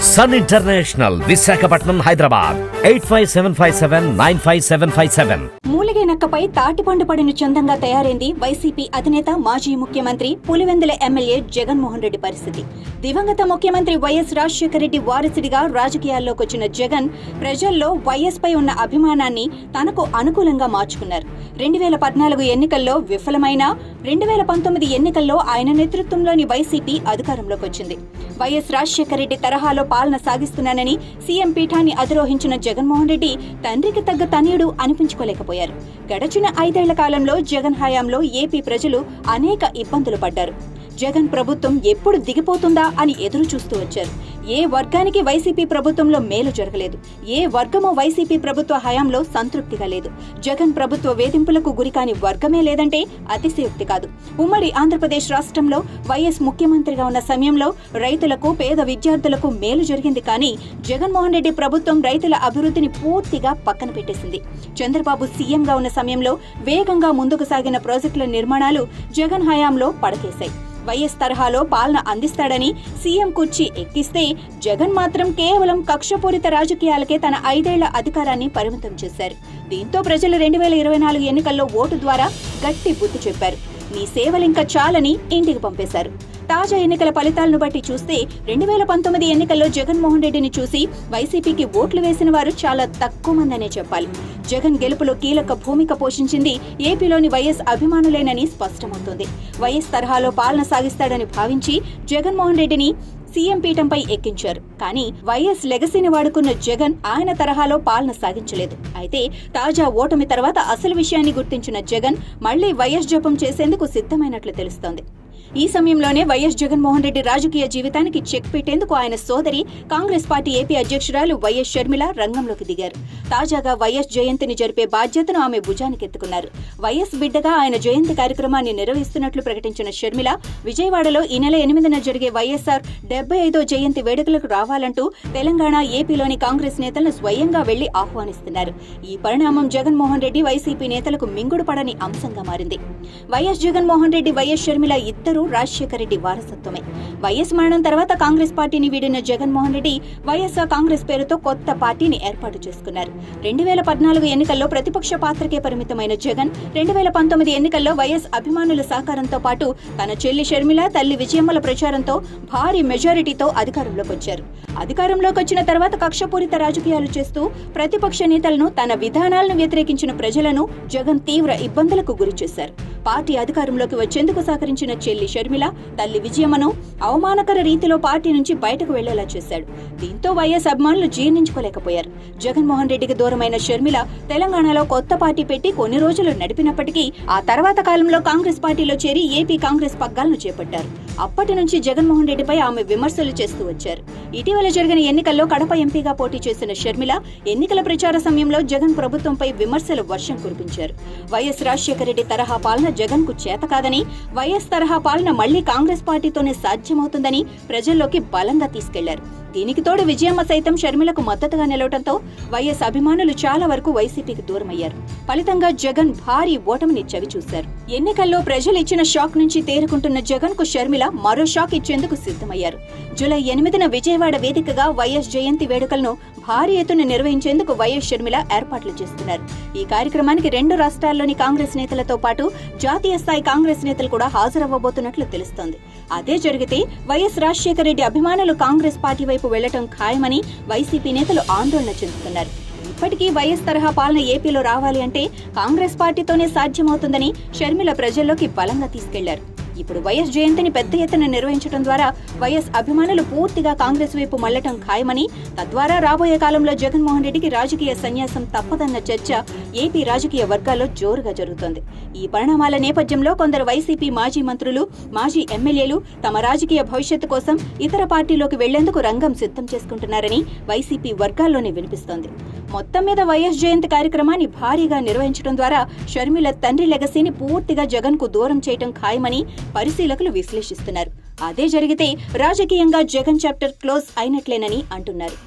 Sun International, Visakhapatnam, Hyderabad 8575795757. మూలిగే నక్కపై తాటిపండు పడిన చందంగా తయారైంది వైసీపీ అధినేత మాజీ ముఖ్యమంత్రి పులివెందుల ఎమ్మెల్యే జగన్మోహన్ రెడ్డి పరిస్థితి. దివంగత ముఖ్యమంత్రి వైఎస్ రాజశేఖర రెడ్డి వారసుడిగా రాజకీయాల్లోకి వచ్చిన జగన్ ప్రజల్లో వైఎస్ పై ఉన్న అభిమానాన్ని తనకు అనుకూలంగా మార్చుకున్నారు. 2014 ఎన్నికల్లో విఫలమైన 2019 ఎన్నికల్లో ఆయన నేతృత్వంలోని వైసీపీ అధికారంలోకి వచ్చింది. వైఎస్ రాజశేఖర రెడ్డి తరహాలో పాలన సాగిస్తున్నానని సీఎం పీఠాన్ని అధిరోహించిన జగన్మోహన్ రెడ్డి తండ్రికి తగ్గ తనయుడు అనిపించుకోలేకపోయారు. గడచిన 5 ఏళ్ల కాలంలో జగన్ హయాంలో ఏపీ ప్రజలు అనేక ఇబ్బందులు పడ్డారు. జగన్ ప్రభుత్వం ఎప్పుడు దిగిపోతుందా అని ఎదురు చూస్తూ వచ్చారు. ఏ వర్గానికి వైసీపీ ప్రభుత్వంలో మేలు జరగలేదు. ఏ వర్గమో వైసీపీ ప్రభుత్వ హయాంలో సంతృప్తిగా లేదు. జగన్ ప్రభుత్వ వేధింపులకు గురికాని వర్గమే లేదంటే అతిశయోక్తి కాదు. ఉమ్మడి ఆంధ్రప్రదేశ్ రాష్ట్రంలో వైఎస్ ముఖ్యమంత్రిగా ఉన్న సమయంలో రైతులకు, పేద విద్యార్థులకు మేలు జరిగింది. కానీ జగన్మోహన్ రెడ్డి ప్రభుత్వం రైతుల అభివృద్ధిని పూర్తిగా పక్కన పెట్టేసింది. చంద్రబాబు సీఎంగా ఉన్న సమయంలో వేగంగా ముందుకు సాగిన ప్రాజెక్టుల నిర్మాణాలు జగన్ హయాంలో పడకేశాయి. వైఎస్ తరహాలో పాలన అందిస్తాడని సీఎం కుర్చీ ఎక్కిస్తే జగన్ మాత్రం కేవలం కక్షపూరిత రాజకీయాలకే తన 5 ఏళ్ల అధికారాన్ని పరిమితం చేశారు. దీంతో ప్రజలు 2024 ఎన్నికల్లో ఓటు ద్వారా గట్టి బుద్ధి చెప్పారు. నీ సేవలింక చాలని ఇంటికి పంపేశారు. తాజా ఎన్నికల ఫలితాలను బట్టి చూస్తే 2019 ఎన్నికల్లో జగన్మోహన్ రెడ్డిని చూసి వైసీపీకి ఓట్లు వేసిన వారు చాలా తక్కువ మందనే చెప్పాలి. జగన్ గెలుపులో కీలక భూమిక పోషించింది ఏపీలోని వైఎస్ అభిమానులేనని స్పష్టమవుతోంది. వైఎస్ తరహాలో పాలన సాగిస్తాడని భావించి జగన్మోహన్ రెడ్డిని సీఎం పీఠంపై ఎక్కించారు. కానీ వైఎస్ లెగసీని వాడుకున్న జగన్ ఆయన తరహాలో పాలన సాగించలేదు. అయితే తాజా ఓటమి తర్వాత అసలు విషయాన్ని గుర్తించిన జగన్ మళ్లీ వైఎస్ జపం చేసేందుకు సిద్ధమైనట్లు తెలుస్తోంది. ఈ సమయంలోనే వైఎస్ జగన్మోహన్ రెడ్డి రాజకీయ జీవితానికి చెక్ పెట్టేందుకు ఆయన సోదరి కాంగ్రెస్ పార్టీ ఏపీ అధ్యక్షురాలు వైఎస్ షర్మిల రంగంలోకి దిగారు. తాజాగా వైఎస్ జయంతిని జరిపే బాధ్యతను ఆమె భుజానికెత్తుకున్నారు. వైఎస్ బిడ్డగా ఆయన జయంతి కార్యక్రమాన్ని నిర్వహిస్తున్నట్లు ప్రకటించిన షర్మిల విజయవాడలో ఈ నెల 8న జరిగే వైఎస్ఆర్ 75వ జయంతి వేడుకలకు రావాలంటూ తెలంగాణ, ఏపీలోని కాంగ్రెస్ నేతలను స్వయంగా వెళ్లి ఆహ్వానిస్తున్నారు. ఈ పరిణామం జగన్మోహన్ రెడ్డి, వైసీపీ నేతలకు మింగుడు పడని అంశంగా మారింది. వైఎస్ జగన్మోహన్ రెడ్డి, వైఎస్ షర్మిల ఇద్దరు రాజశేఖర రెడ్డి వారసత్వమే. వైఎస్ మరణం తర్వాత కాంగ్రెస్ పార్టీని వీడిన జగన్మోహన్ రెడ్డి వైఎస్ఆర్ కాంగ్రెస్ పేరుతో కొత్త పార్టీని ఏర్పాటు చేసుకున్నారు. 2014 ఎన్నికల్లో ప్రతిపక్ష పాత్రకే పరిమితమైన జగన్ 2019 ఎన్నికల్లో వైఎస్ అభిమానుల సహకారంతో పాటు తన చెల్లి షర్మిల, తల్లి విజయమ్మల ప్రచారంతో భారీ మెజారిటీతో అధికారంలోకి వచ్చారు. అధికారంలోకి వచ్చిన తర్వాత కక్షపూరిత రాజకీయాలు చేస్తూ ప్రతిపక్ష నేతలను, తన విధానాలను వ్యతిరేకించిన ప్రజలను జగన్ తీవ్ర ఇబ్బందులకు గురిచేశారు. పార్టీ అధికారంలోకి వచ్చేందుకు సహకరించిన చెల్లి షర్మిల, తల్లి విజయమ్మను అవమానకర రీతిలో పార్టీ నుంచి బయటకు వెళ్లేలా చేశాడు. దీంతో వైఎస్ అభిమానులు జీర్ణించుకోలేకపోయారు. జగన్మోహన్ రెడ్డికి దూరమైన షర్మిల తెలంగాణలో కొత్త పార్టీ పెట్టి కొన్ని రోజులు నడిపినప్పటికీ ఆ తర్వాత కాలంలో కాంగ్రెస్ పార్టీలో చేరి ఏపీ కాంగ్రెస్ పగ్గాలను చేపట్టారు. అప్పటి నుంచి జగన్మోహన్ రెడ్డిపై ఆమె విమర్శలు చేస్తూ వచ్చారు. ఇటీవల జరిగిన ఎన్నికల్లో కడప ఎంపీగా పోటీ చేసిన షర్మిల ఎన్నికల ప్రచార సమయంలో జగన్ ప్రభుత్వంపై విమర్శల వర్షం కురిపించారు. వైఎస్ రాజశేఖర రెడ్డి తరహా పాలన జగన్ కు చేత కాదని, వైఎస్ తరహా పాలన మళ్లీ కాంగ్రెస్ పార్టీతోనే సాధ్యమవుతుందని ప్రజల్లోకి బలంగా తీసుకెళ్లారు. దీనికి తోడు విజయమ్మ సైతం షర్మిలకు మద్దతుగా నిలవడంతో వైఎస్ అభిమానులు చాలా వరకు వైసీపీకి దూరమయ్యారు. ఫలితంగా జగన్ భారీ ఓటమిని చవిచూశారు. ఎన్నికల్లో ప్రజలు ఇచ్చిన షాక్ నుంచి తేరుకుంటున్న జగన్ కు షర్మిల మరో షాక్ ఇచ్చేందుకు సిద్ధమయ్యారు. జూలై 8న విజయవాడ వేదికగా వైఎస్ జయంతి వేడుకలను భారీ ఎత్తున నిర్వహించేందుకు వైఎస్ షర్మిల ఏర్పాట్లు చేస్తున్నారు. ఈ కార్యక్రమానికి 2 రాష్ట్రాల్లోని కాంగ్రెస్ నేతలతో పాటు జాతీయ స్థాయి కాంగ్రెస్ నేతలు కూడా హాజరవ్వబోతున్నట్లు తెలుస్తోంది. అదే జరిగితే వైఎస్ రాజశేఖర రెడ్డి అభిమానులు కాంగ్రెస్ పార్టీ వైపు వెళ్లటం ఖాయమని వైసీపీ నేతలు ఆందోళన చెందుతున్నారు. ఇప్పటికీ వైఎస్ తరహా పాలన ఏపీలో రావాలి అంటే కాంగ్రెస్ పార్టీతోనే సాధ్యమవుతుందని షర్మిల ప్రజల్లోకి బలంగా తీసుకెళ్లారు. ఇప్పుడు వైఎస్ జయంతిని పెద్ద ఎత్తున నిర్వహించడం ద్వారా వైఎస్ అభిమానులు పూర్తిగా కాంగ్రెస్ వైపు మళ్లటం ఖాయమని, తద్వారా రాబోయే కాలంలో జగన్మోహన్ రెడ్డికి రాజకీయ సన్యాసం తప్పదన్న చర్చ ఏపీ రాజకీయ వర్గాల్లో జోరుగా జరుగుతోంది. ఈ పరిణామాల నేపథ్యంలో కొందరు వైసీపీ మాజీ మంత్రులు, మాజీ ఎమ్మెల్యేలు తమ రాజకీయ భవిష్యత్తు కోసం ఇతర పార్టీలోకి వెళ్లేందుకు రంగం సిద్ధం చేసుకుంటున్నారని వైసీపీ వర్గాల్లోనే వినిపిస్తోంది. మొత్తం మీద వైఎస్ జయంతి కార్యక్రమాన్ని భారీగా నిర్వహించడం ద్వారా షర్మిల తండ్రి లెగసీని పూర్తిగా జగన్ కు దూరం చేయటం ఖాయమని పరిశీలకులు విశ్లేషిస్తున్నారు. అదే జరిగితే రాజకీయంగా జగన్ చాప్టర్ క్లోజ్ అయినట్లేనని అంటున్నారు.